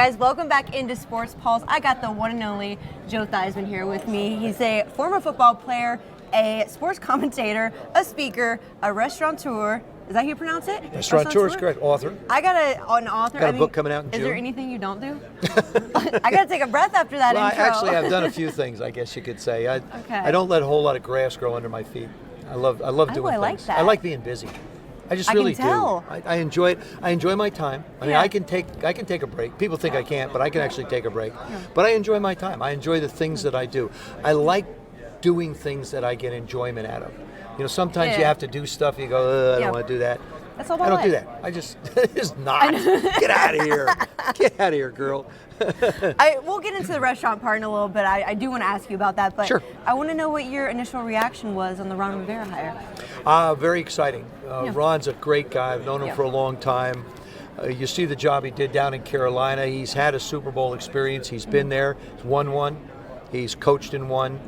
Guys, welcome back into Sports Pulse. I got the one and only Joe Theismann here with me. He's a former football player, a sports commentator, a speaker, a restaurateur. Is that how you pronounce it? Restaurateur is correct. Author. I got an author. Got a book coming out in June. Is there anything you don't do? I got to take a breath after that intro. Actually, I've done a few things, I guess you could say. I don't let a whole lot of grass grow under my feet. I love doing things. I like that. I like being busy. I just really can tell. do. I enjoy it. I enjoy my time. I mean, Yeah. I can take a break. People think I can't, but I can actually take a break. Yeah. But I enjoy my time. I enjoy the things that I do. I like doing things that I get enjoyment out of. You know, sometimes you have to do stuff. You go, I don't want to do that. That's all I don't do that. I just, it's not. Get out of here. Get out of here, girl. We'll get into the restaurant part in a little bit. I do want to ask you about that, but sure. I want to know what your initial reaction was on the Ron Rivera hire. Very exciting. Ron's a great guy. I've known him for a long time. You see the job he did down in Carolina. He's had a Super Bowl experience. He's been there. He's won one. He's coached in one.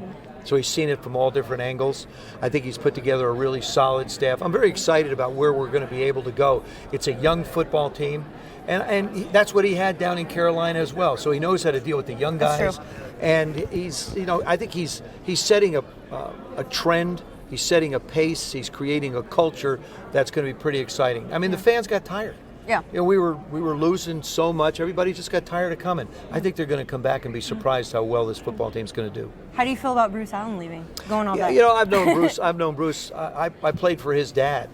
So he's seen it from all different angles. I think he's put together a really solid staff. I'm very excited about where we're going to be able to go. It's a young football team, and that's what he had down in Carolina as well. So he knows how to deal with the young guys. That's true. And he's, I think he's setting a trend. He's setting a pace. He's creating a culture that's going to be pretty exciting. I mean, the fans got tired. Yeah. You know, we were losing so much. Everybody just got tired of coming. I think they're going to come back and be surprised how well this football team's going to do. How do you feel about Bruce Allen leaving? Going all that? You know, I've known Bruce. I played for his dad.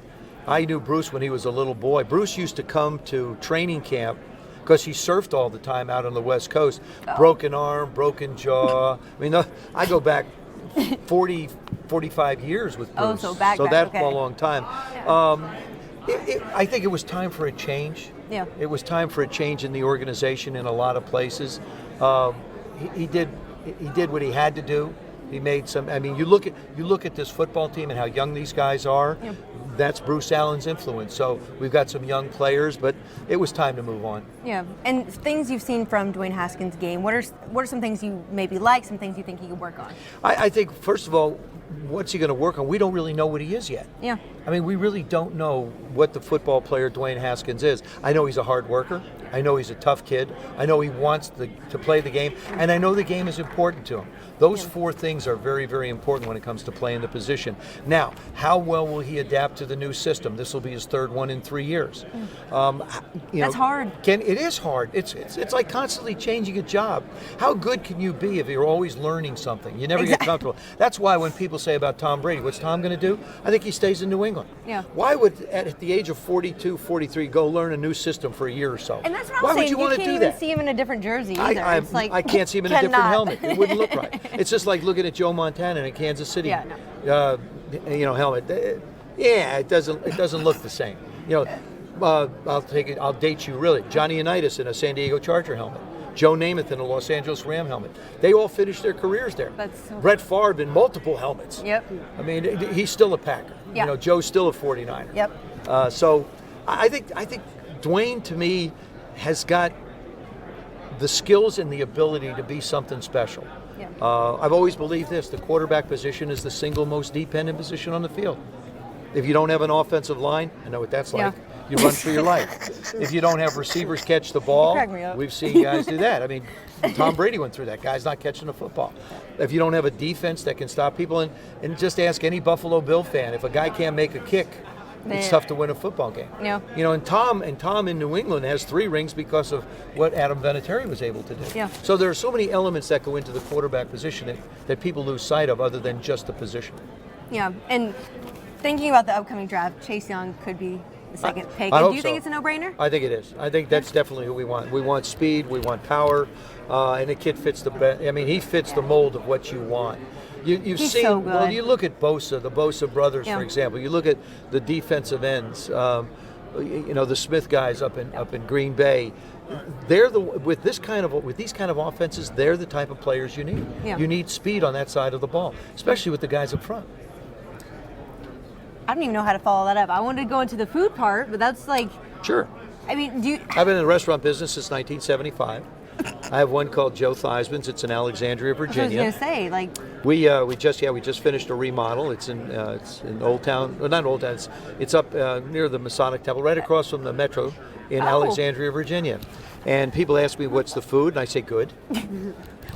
I knew Bruce when he was a little boy. Bruce used to come to training camp because he surfed all the time out on the West Coast. Broken arm, broken jaw. I mean, I go back 45 years with Bruce. So that's a long time. I think it was time for a change. Yeah. It was time for a change in the organization in a lot of places. He did what he had to do. He made some. I mean, you look at this football team and how young these guys are. Yeah. That's Bruce Allen's influence. So we've got some young players, but it was time to move on. Yeah. And things you've seen from Dwayne Haskins' game. What are some things you maybe like? Some things you think he could work on? I think first of all, what's he going to work on? We don't really know what he is yet. Yeah. I mean, we really don't know what the football player Dwayne Haskins is. I know he's a hard worker. I know he's a tough kid. I know he wants to play the game, and I know the game is important to him. Those four things are very, very important when it comes to playing the position. Now, how well will he adapt to the new system? This will be his third one in 3 years. That's hard. It is hard. It's like constantly changing a job. How good can you be if you're always learning something? You never get comfortable. That's why when people say about Tom Brady, what's Tom going to do? I think he stays in New England. Yeah. Why would, at the age of 42, 43, go learn a new system for a year or so? And that's what I'm Why saying. would you want to do can't that? even see him in a different jersey either. I can't see him in a different helmet. It wouldn't look right. It's just like looking at Joe Montana in Kansas City, helmet. It doesn't look the same. I'll date you really. Johnny Unitas in a San Diego Charger helmet. Joe Namath in a Los Angeles Ram helmet. They all finished their careers there. Brett Favre in multiple helmets. Yep. I mean, he's still a Packer. Yeah. Joe's still a 49er. Yep. So I think Dwayne, to me, has got the skills and the ability to be something special. Yeah. I've always believed this: the quarterback position is the single most dependent position on the field. If you don't have an offensive line, I know what that's like. You run for your life. If you don't have receivers catch the ball, we've seen guys do that. I mean, Tom Brady went through that. Guy's not catching the football. If you don't have a defense that can stop people, and just ask any Buffalo Bill fan, if a guy can't make a kick, it's tough to win a football game. Yeah. And Tom in New England has 3 rings because of what Adam Vinatieri was able to do. Yeah. So there are so many elements that go into the quarterback position that people lose sight of other than just the position. Yeah, and thinking about the upcoming draft, Chase Young could be the second pick. I hope Do you think it's a no-brainer? I think it is. I think that's definitely who we want. We want speed, we want power, and the kid fits he fits the mold of what you want. He's so good. Well, you look at the Bosa brothers, for example. You look at the defensive ends. The Smith guys up in Green Bay. With these kind of offenses, they're the type of players you need. Yeah. You need speed on that side of the ball, especially with the guys up front. I don't even know how to follow that up. I wanted to go into the food part, but that's like. Sure. I mean, I've been in the restaurant business since 1975. I have one called Joe Theismann's. It's in Alexandria, Virginia. I was going to say, like, we just finished a remodel. It's in Old Town, well, not Old Town. It's up near the Masonic Temple, right across from the Metro in Alexandria, Virginia. And people ask me what's the food, and I say good.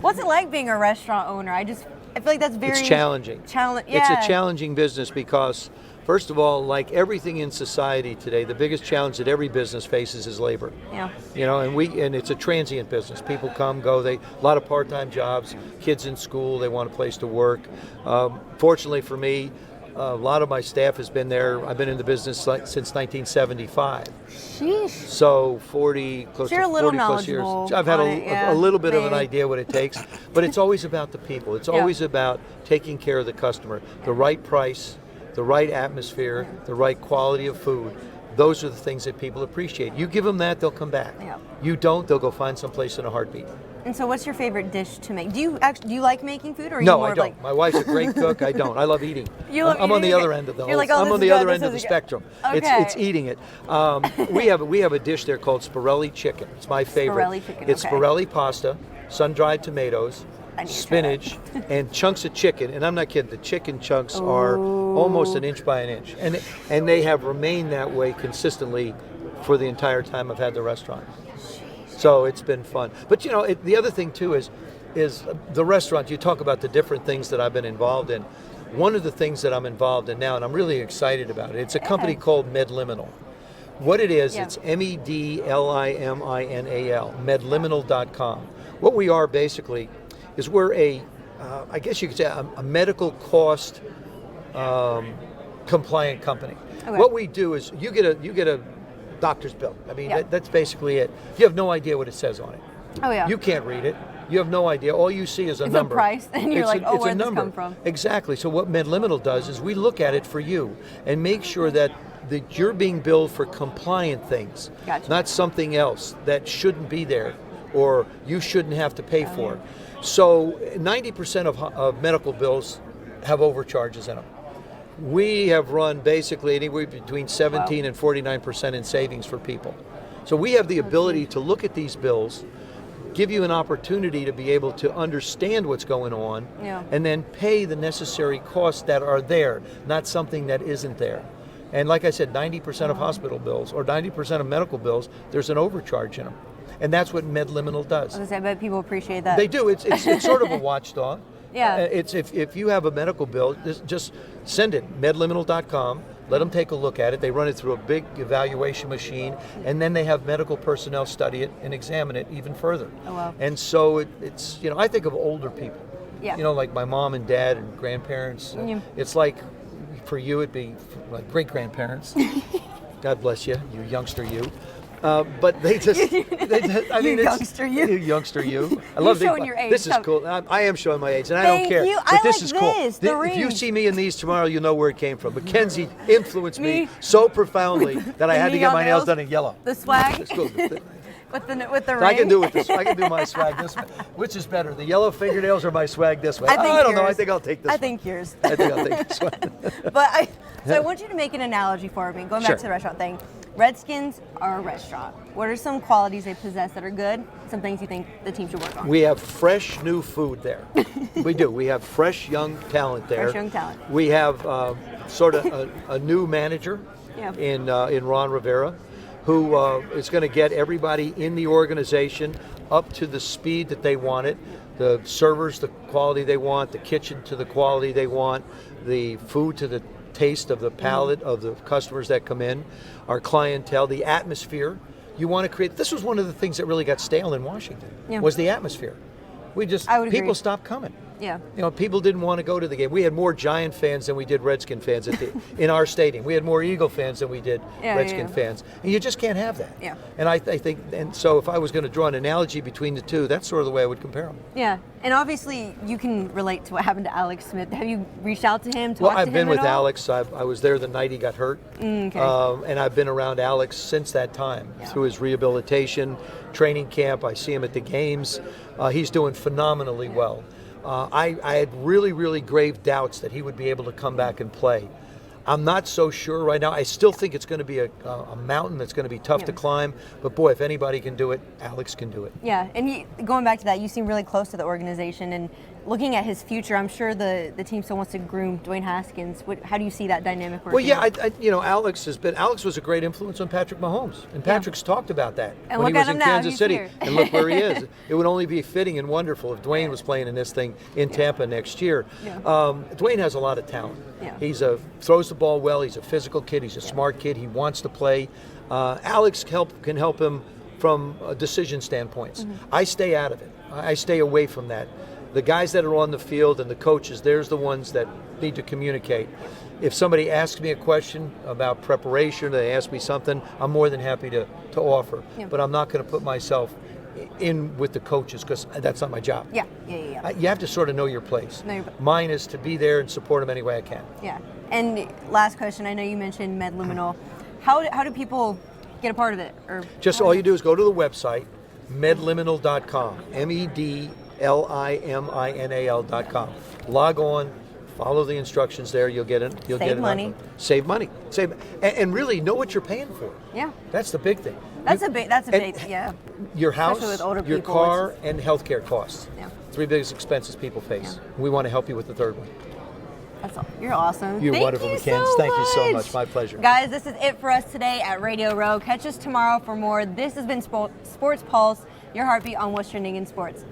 What's it like being a restaurant owner? I feel like that's very... It's challenging. Yeah. It's a challenging business because, first of all, like everything in society today, the biggest challenge that every business faces is labor. Yeah. You know, and it's a transient business. People come, go. A lot of part-time jobs, kids in school, they want a place to work. Fortunately for me, a lot of my staff has been there. I've been in the business since 1975. Sheesh. So 40, close to 40 plus years. I've had a little bit of an idea what it takes, but it's always about the people. It's always about taking care of the customer, the right price, the right atmosphere, the right quality of food. Those are the things that people appreciate. You give them that, they'll come back. Yeah. You don't, they'll go find someplace in a heartbeat. And so what's your favorite dish to make? Do you like making food, or are you No, more I of don't. like... My wife's a great cook. I don't. I love eating. I'm on the other end of the You're like, oh, I'm on the other end of the spectrum. Okay. It's eating it. We have a dish there called Spirelli chicken. It's my favorite. Spirelli chicken. It's okay. Spirelli pasta, sun-dried tomatoes, spinach, and chunks of chicken. And I'm not kidding. The chicken chunks are almost an inch by an inch, and they have remained that way consistently for the entire time I've had the restaurant. So it's been fun. But you know, the other thing too is the restaurant. You talk about the different things that I've been involved in. One of the things that I'm involved in now, and I'm really excited about it, it's a company called Medliminal. What it is, it's MEDLIMINAL, medliminal.com. What we are basically is we're I guess you could say a medical cost compliant company. Okay. What we do is you get a doctor's bill. I mean, that's basically it. You have no idea what it says on it. Oh yeah. You can't read it. You have no idea. All you see is a number. It's a price, and you're where did this come from? Exactly. So what Medliminal does is we look at it for you and make sure that you're being billed for compliant things, not something else that shouldn't be there or you shouldn't have to pay for. So 90% of medical bills have overcharges in them. We have run basically anywhere between 17 and 49% in savings for people. So we have the ability to look at these bills, give you an opportunity to be able to understand what's going on, and then pay the necessary costs that are there, not something that isn't there. And like I said, 90% of hospital bills or 90% of medical bills, there's an overcharge in them. And that's what Medliminal does. I bet people appreciate that. They do. It's sort of a watchdog. Yeah. It's if you have a medical bill, just send it, medliminal.com. Let them take a look at it. They run it through a big evaluation machine, and then they have medical personnel study it and examine it even further. Oh, wow. And so it's, you know, I think of older people. Yeah. You know, like my mom and dad and grandparents. Yeah. It's like, for you, it'd be like great-grandparents. God bless you, you youngster you. But they just, I mean, youngster you. You youngster you. I love You're showing your age. This is cool. I am showing my age, and I don't care. You. But this like is cool. If you see me in these tomorrow, you'll know where it came from. Mackenzie influenced me so profoundly that I had to get my nails done in yellow. The swag. It's cool. With the ring. I can do it this way. I can do my swag this way. Which is better, the yellow fingernails or my swag this way? I don't know. I think I'll take this one. I think yours. I think I'll take this one. So I want you to make an analogy for me, going back to the restaurant thing. Redskins are a restaurant. What are some qualities they possess that are good? Some things you think the team should work on? We have fresh, new food there. We do. We have fresh, young talent there. Fresh, young talent. We have sort of a new manager in Ron Rivera, who is going to get everybody in the organization up to the speed that they want it. The servers, the quality they want, the kitchen to the quality they want, the food to the taste of the palate of the customers that come in, our clientele, the atmosphere. You want to create. This was one of the things that really got stale in Washington, was the atmosphere. People stopped coming. Yeah. You know, people didn't want to go to the game. We had more Giant fans than we did Redskin fans in our stadium. We had more Eagle fans than we did Redskin fans. And you just can't have that. Yeah. And I think, and so if I was going to draw an analogy between the two, that's sort of the way I would compare them. Yeah. And obviously you can relate to what happened to Alex Smith. Have you reached out to him? Well, I've been with Alex. I was there the night he got hurt. Okay. And I've been around Alex since that time through his rehabilitation, training camp. I see him at the games. He's doing phenomenally well. I had really, really grave doubts that he would be able to come back and play. I'm not so sure right now. I still think it's going to be a mountain that's going to be tough to climb. But boy, if anybody can do it, Alex can do it. Yeah, and going back to that, you seem really close to the organization, and looking at his future, I'm sure the team still wants to groom Dwayne Haskins. How do you see that dynamic working? Well, yeah, Alex was a great influence on Patrick Mahomes, and Patrick's talked about that and when he was in Kansas City. Here. And look where he is. It would only be fitting and wonderful if Dwayne was playing in this thing in Tampa next year. Yeah. Dwayne has a lot of talent. Yeah. Throws the ball well. He's a physical kid. He's a smart kid. He wants to play. Alex can help him from decision standpoints. I stay out of it. I stay away from that. The guys that are on the field and the coaches, there's the ones that need to communicate. If somebody asks me a question about preparation, or they ask me something, I'm more than happy to offer. Yeah. But I'm not going to put myself in with the coaches because that's not my job. Yeah. You have to sort of know your place. Mine is to be there and support them any way I can. Yeah. And last question, I know you mentioned MedLiminal. How do people get a part of it? Or just all you do is go to the website, medliminal.com, medliminal.com. Log on, follow the instructions there. You'll get it. Save money. Save money. And really know what you're paying for. Yeah. That's the big thing. That's a big. Yeah. Your house, with older your people, car, and healthcare costs. Yeah. 3 biggest expenses people face. Yeah. We want to help you with the third one. That's all. You're awesome. You're wonderful, McCann. Thank you so much. My pleasure. Guys, this is it for us today at Radio Row. Catch us tomorrow for more. This has been Sports Pulse, your heartbeat on what's trending in sports.